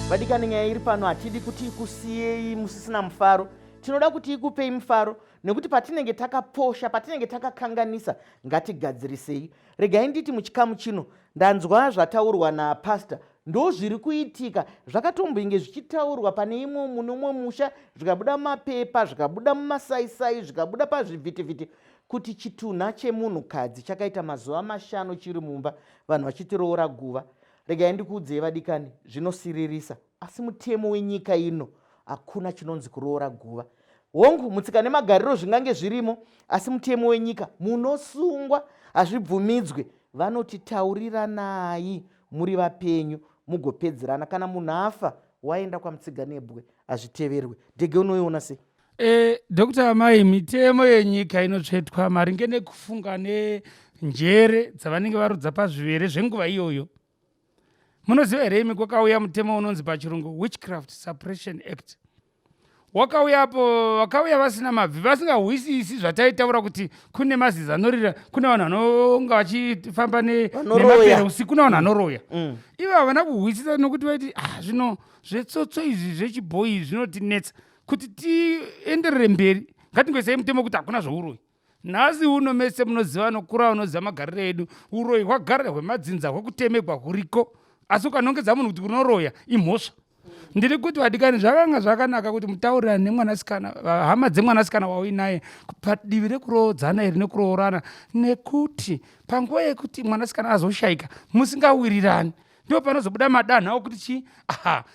vadikani nyaya iri pano hatidi kuti ikusiyei musisina mufaro, tinoda kuti ikupei mufaro, nekuti patinenge takaposha, patinenge takakanganisa, ngatigadzirisei. Regai nditi muchikamu chino ndanzwa zvataurwa napasta, ndo zviri kuitika. Zvakatomboinge zvichitaurwa pane imwe munomwe musha, zvikabuda mapepa, zvikabuda mumasaisai, zvikabuda pazvivhitivhiti, kuti chitunha chemunhukadzi chakaita mazuva 5 chiri mumba, vanhu vachiti Roora guva. Regai ndikuudzei vadikani, zvinosiririsa, asi mutemo wenyika ino hakuna chinonzi kuroora guva. Hongu mutsika nemagariro zvingange zvirimo, asi mutemo wenyika munosungwa, hazvibvumidzwe. Vanoti tauriranai muri vapenyu mugopedzerana. Kana munhu afa waenda kwamutsiga nebwe, hazviteverwe. Dhege unoiona sei? Dr. Mai, mitemo yenyika inotsvetwa maringe nekufunga nenjere dzavanenge varudza pazvivere zvenguva iyoyo. Munoziva here imi kwakauya mutemo unonzi pachirungu Witchcraft Suppression Act. Wakauyapo, vakauya vasina mabvi, vasingahwisisi zvataitaura kuti kune mazizi anorira, kune vanhu vanonga vachifamba nemapera usiku, kuna vanhu vanoroya. Ivo havana kuhwisisa nokuti vaiti zvino zvetsotso izvi zvechibhoyi zvinotinetsa kuti tienderere mberi, ngatingoisei mutemo kuti hakuna zvouroyi. Nhasi uno mese munoziva nokura unoziva magariro edu, uroyi hwagara hwemadzinza hwekutemegwa kuriko, asi ukanongedza munhu kuti kunoroya imhosva. Ndiri kuti vadikani zvakanga zvakanaka kuti mutaurirane nemwanasikana, hama dzemwanasikana wauinaye padivi rekurodzana iri nekuroorana, nekuti panguva yekuti mwanasikana azoshayika musingawirirani ndo panozobuda madanha okuti chii,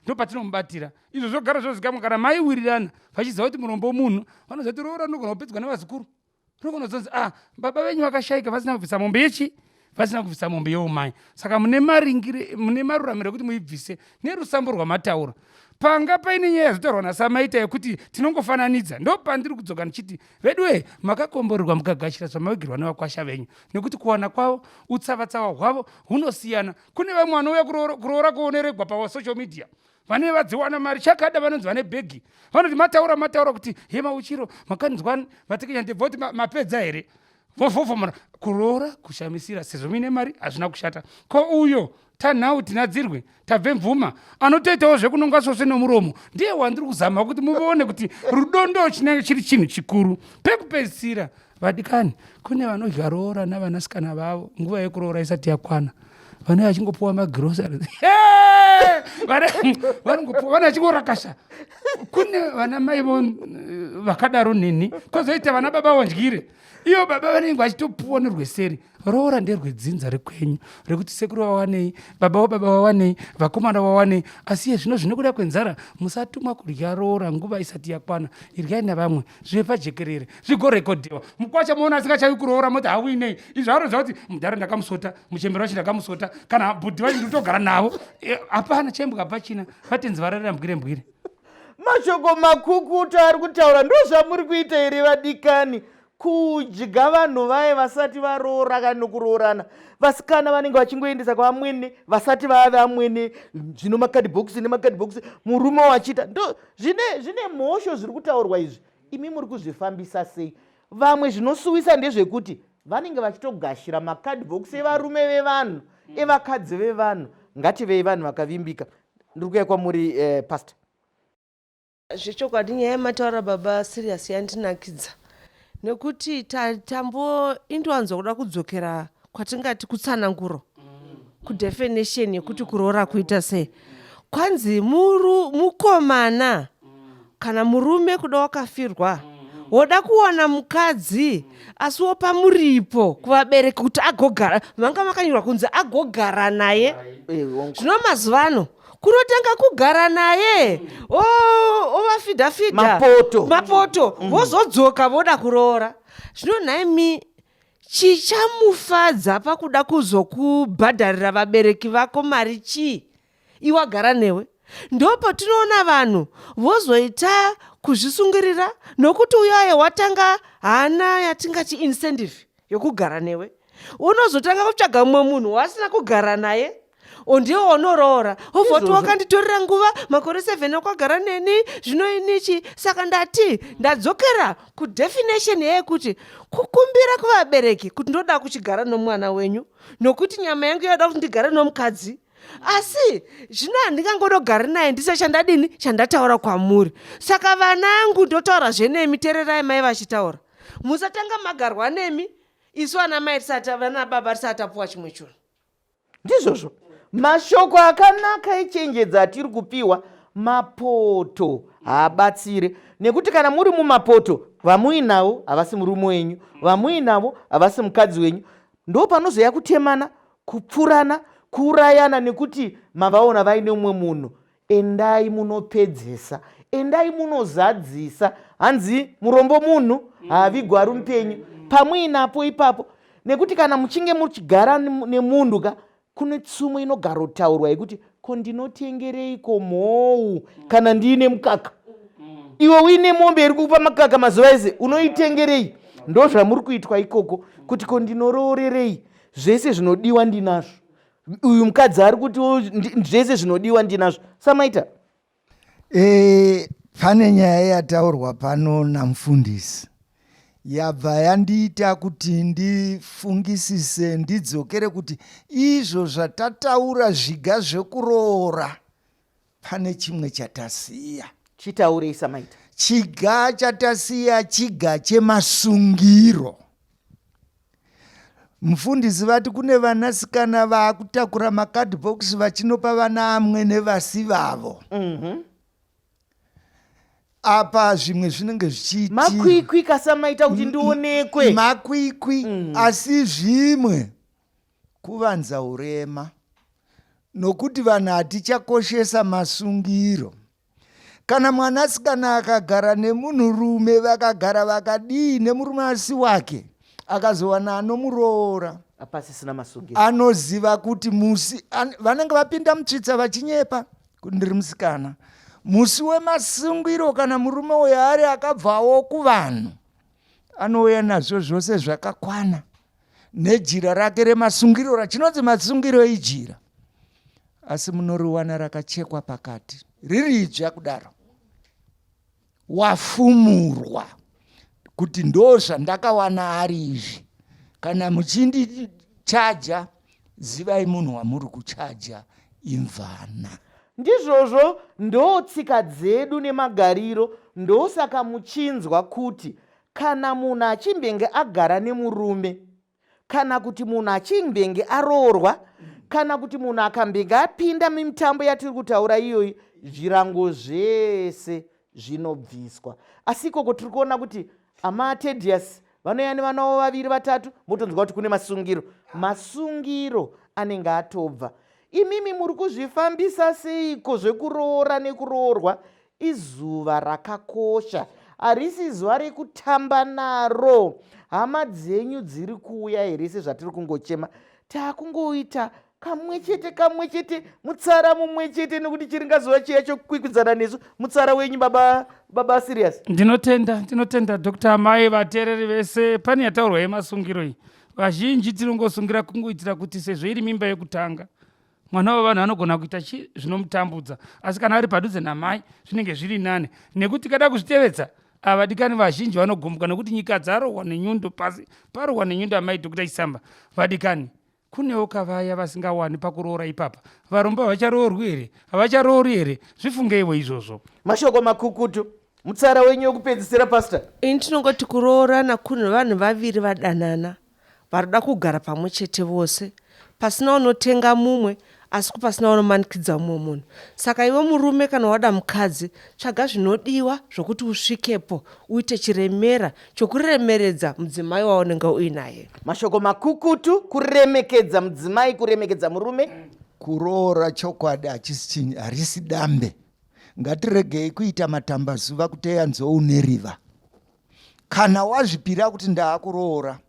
ndo patinomubatira. Izvo zvogara zvozikamwa kana maiwirirana vachiziva kuti murombo womunhu, vanoziva kuti Roora nogona kupedzwa nevazukuru. Nogona kuzonzi baba venyu vakashayika vasina kubvisa mombe yechi, vasina kubvisa mombe yeumai. Saka mune maruramiro ekuti muibvise nerusambo rwamataura. Panga paine nyaya yazotaurwa naSamaita yekuti tinongofananidza, ndo pandiri kudzoka ndichiti veduwe makakomborerwa mukagashira zvamavigirwa nevakwasha venyu, nekuti kuwana kwavo utsavatsava hwavo hunosiyana. Kune vamwe vanouya kuroora kuoneregwa pasocial media, vane vadziwana mari chakada, vanonzi vane bhegi, vanoti mataura kuti hema uchiro makanzwani vatekenya ndebva kuti mapedza here, vovhovomora kuroora kushamisira. Sezvo muine mari hazvina kushata. Ko uyo tanhau tinadzirwe tabve mvuma anotoitawo zvekunonga svosve nomuromo, ndiye wandiri kuzama kuti muone kuti rudo ndo chinenge chiri chinhu chikuru. Pekupedzisira vadikani, kune vanodya Roora navanasikana vavo nguva yekuroora isati yakwana, vane vachingopuwa magroceries vana vachingorakasha. Kune vana mai vakadaro neni, kozoita vana baba wandyire, iyo baba vanenge vachitopuwa nerweseri. Roora nderwedzinza rekwenyu, rekuti sekuru vawanei, baba vawanei, vakomana vawanei. Asi zvino zvinokuda kwenzara, musatumwa kudya Roora nguva isati yakwana. Iryai navamwe zvive pajekerere, zvigorekodhiwa. Mukwacha muona asingachavi kuroora moti hawinei. Izvo anoziva kuti mudhara ndakamusota, muchemberi wacho ndakamusota, kana bhudhi vacho nditogara navo. Hapana chembwa pachina, vatenzi vararira mbwire. Mashoko makukuta ari kutaura ndo zvamuri kuita iri vadikani, kudya vanhu vaye vasati varoora kana kuroorana. Vasikana vanenge vachingoendesa kwamwene vasati vave amwene, zvino makadhibhokisi nemakadhibhokisi, murume wachita. Ndo zvine mhosho zviri kutaurwa izvi. Imi muri kuzvifambisa sei? Vamwe zvinosuwisa ndezvekuti vanenge vachitogashira makadhibhokisi evarume vevanhu, evakadzi vevanhu. Ngativei vanhu vakavimbika. Ndiri kuuya kwamuri pastor. Zvechokwadi nyaya yamataura baba serious yandinakidza, nekuti tambo indowanzo kuda kudzokera kwatingati kutsananguro, kudefinition yekuti kuroora kuita sei. Kwanzi mukomana kana murume kuda wakafirwa, woda kuwana mukadzi asi wopa muripo kuvabereki kuti agogara, vanga makanyorwa kunzi agogara naye. Zvino mazuvano kunotanga kugara naye, ovafidha mapoto, vozodzoka voda kuroora. Zvino nhaimi chichamufadza pakuda kuzokubhadharira vabereki vako mari chii? Iwagara newe. Ndo patinoona vanhu vozoita kuzvisungirira, nokuti uyaye watanga hana yatingati incentive yokugara newe, unozotanga kutsvaga mumwe munhu wasina kugara naye, ondiwo onoroora. Ovoti wakanditorera nguva makore 7 akwagara neni, zvino inichi. Saka ndati ndadzokera kudefinition yekuti kukumbira kuvabereki kuti ndoda kuchigara nomwana wenyu, nokuti nyama yangu yoda kuti ndigare nomukadzi, asi zvino handingangodogari naye ndise chandadini chandataura kwamuri. Saka vanangu ndotaura zvenemi, teererai mai vachitaura. Musatanga magarwa nemi isu ana mai vana baba tisati tapuwa chimwe chinhu. Ndizvozvo mashoko akanaka echenjedza atiri kupiwa. Mapoto haabatsire, nekuti kana muri mumapoto vamuinavo havasi murume wenyu, vamuinavo havasi mukadzi wenyu. Ndo panozoya kutemana, kupfurana, kuurayana nekuti mavaona vaine umwe munhu. Endai munopedzesa, endai munozadzisa. Hanzi murombo munhu haavigwa ari mupenyu. Pamuinapo ipapo, nekuti kana muchinge muchigara nemunhu kune tsumo inogara kutaurwa yekuti ko ndinotengereiko mhou kana ndiine mukaka. Iwe uine mombe iri kupa makaka mazuva ese, unoitengerei? Ndo zvamuri kuitwa ikoko, kuti ko ndinoroorerei? Zvese zvinodiwa ndinazvo. Uyu mukadzi ari kuti zvese zvinodiwa ndinazvo. Samaita pane nyaya yataurwa pano namufundisi yabva yandiita kuti ndifungisise, ndidzokere kuti izvo zvatataura zviga zvekuroora pane chimwe chatasiya. chitaurei Samaita. Chiga chatasiya chiga chemasungiro. Mufundisi vati kune vanasikana vakutakura makadhibhokisi vachinopa vana amwe nevasi vavo. Apa zvimwe zvinenge zvichiitika makwikwi kasamaita kuti ndionekwe. Makwikwi asi zvimwe kuvanza urema, nokuti vanhu hatichakoshesa masungiro. Kana mwanasikana akagara nemunhurume vakagara vakadii nemurume asi wake akazowana anomuroora, apasisina masungiro, anoziva kuti musi vanenge vapinda mutsvitsa vachinyepa kuti ndiri musikana. Musi wemasungiro kana murume uyo ari akabvawo kuvanhu, anouya nazvo zvose zvakakwana nejira rake remasungiro rachinonzi masungiro ijira, asi munoriwana rakachekwa pakati riri idzva kudaro. Wafumurwa kuti ndo zvandakawana ari izvi. Kana muchindichaja, zivai munhu wamuri kuchaja imvana. Ndizvozvo ndo tsika dzedu nemagariro. Ndosaka muchinzwa kuti kana munhu achimbenge agara nemurume, kana kuti munhu achimbenge aroorwa, kana kuti munhu akambenge apinda mumitambo yatiri kutaura iyoyi, zvirango zvese zvinobviswa. Asi ikoko tiri kuona kuti ama Tedius vanoya nevana vavo vaviri vatatu, motonzwa kuti kune masungiro. Masungiro anenge atobva. Imimi muri kuzvifambisa seiko zvekuroora nekuroorwa? Izuva rakakosha, harisi zuva rekutamba naro. Hama dzenyu dziri kuuya here sezvatiri kungochema? Takungoita kamwe chete, mutsara mumwe chete, nekuti chiringazuva chiya chokwikwidzana nesu. Mutsara wenyu baba Sirius. Ndinotenda Dr. Mai, vateereri vese. Pane yataurwa yemasungiro iyi, vazhinji tinongosungira kungoitira kuti sezvo iri mimba yekutanga mwana wavanhu anogona kuita zvinomutambudza, asi kana ari padhuze namai zvinenge zviri nane, nekuti kada kuzvitevedza avadikani vazhinji vanogomboka, nekuti nyika dzarohwa nenyundo, pasi parohwa nenyundo amai Dr. Chisamba. Vadikani, kunewo kavaya vasingawani pakuroora ipapa. Varombo havacharoorwi here? Havacharoori here? Zvifungeiwo izvozvo. Mashoko makukutu. Mutsara wenyu wekupedzisira pastor. Ini tinongoti kuroorana kune vanhu vaviri vadanana varida kugara pamwe chete vose, pasina unotenga mumwe asi pasina unomanikidza mumwe munhu. Saka iwe murume kana wada mukadzi, tsvaga zvinodiwa zvokuti usvikepo uite chiremera chokuremeredza mudzimai waunenge uinaye. Mashoko makukutu, kuremekedza mudzimai, kuremekedza murume. Kuroora chokwadi harisi dambe. Ngatiregei kuita matambazuva kuti yanzouneriva. Kana wazvipira kuti ndaakuroora,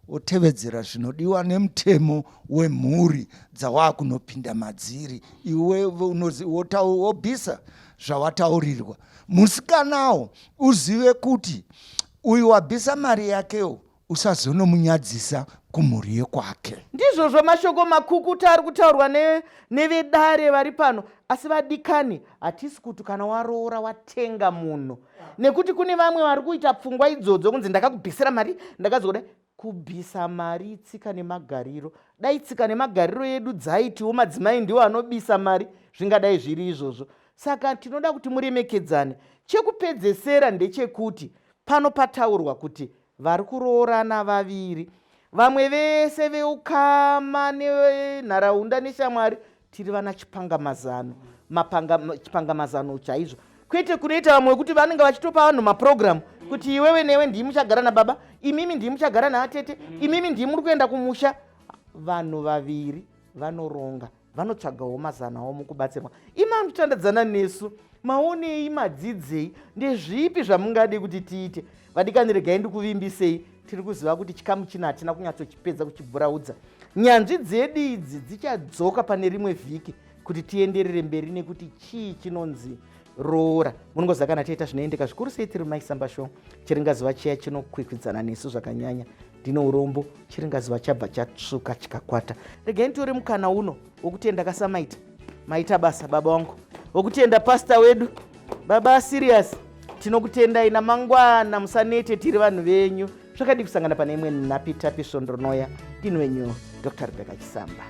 otevedzera zvinodiwa nemutemo wemhuri dzawakunopinda madziri, iwe wobvisa zvawataurirwa. Musikanawo uzive kuti uyu wabvisa mari yakewo usazonomunyadzisa kumhuri yekwake. Ndizvozvo mashoko makukutu ari kutaurwa nevedare vari pano. Asi vadikani, hatisi kuti kana waroora watenga munhu, nekuti kune vamwe vari kuita pfungwa idzodzo kunzi ndakakubvisira mari, ndakazoda kubvisa mari itsika nemagariro. Dai tsika nemagariro edu dzaitiwo madzimai ndiwo anobisa mari, zvingadai zviri izvozvo. Saka tinoda kuti muremekedzane. Chekupedzesera ndechekuti pano pataurwa kuti vari kuroorana vaviri, vamwe vese veukama nenharaunda neshamwari tiri vana chipangamazano, chipangamazano chaizvo, kwete kunoita vamwe wekuti vanenge vachitopa vanhu mapurogiramu kuti iwewe newe ndii muchagara nababa, imimi ndii muchagara naatete, imimi ndii muri kuenda kumusha. Vanhu vaviri vanoronga, vanotsvagawo mazanawo mukubatsirwa. Imandotandadzana nesu, maonei, madzidzei, ndezvipi zvamungade kuti tiite? Vadikani, regai ndikuvimbisei, tiri kuziva kuti chikamu chino hatina kunyatsochipedza kuchibhuraudza. Nyanzvi dzedu idzi dzichadzoka pane rimwe vhiki kuti tienderere mberi nekuti chii chinonzi Roora. Munongoziva kana taita zvinoendeka zvikuru sei tiri Mai Chisamba show. Chiringazuva chiya chinokwikwidzana nesu zvakanyanya. Ndino urombo, chiringazuva chabva chatsvuka chikakwata. Regai nditore mukana uno wokutenda kasamaita maita basa baba wangu, wokutenda pastor wedu baba serious. Tinokutendai namangwana, musanete, tiri vanhu venyu. Zvakadi kusangana pane imwe nhapitapi svondronoya. Ndini wenyu Dr. Chisamba.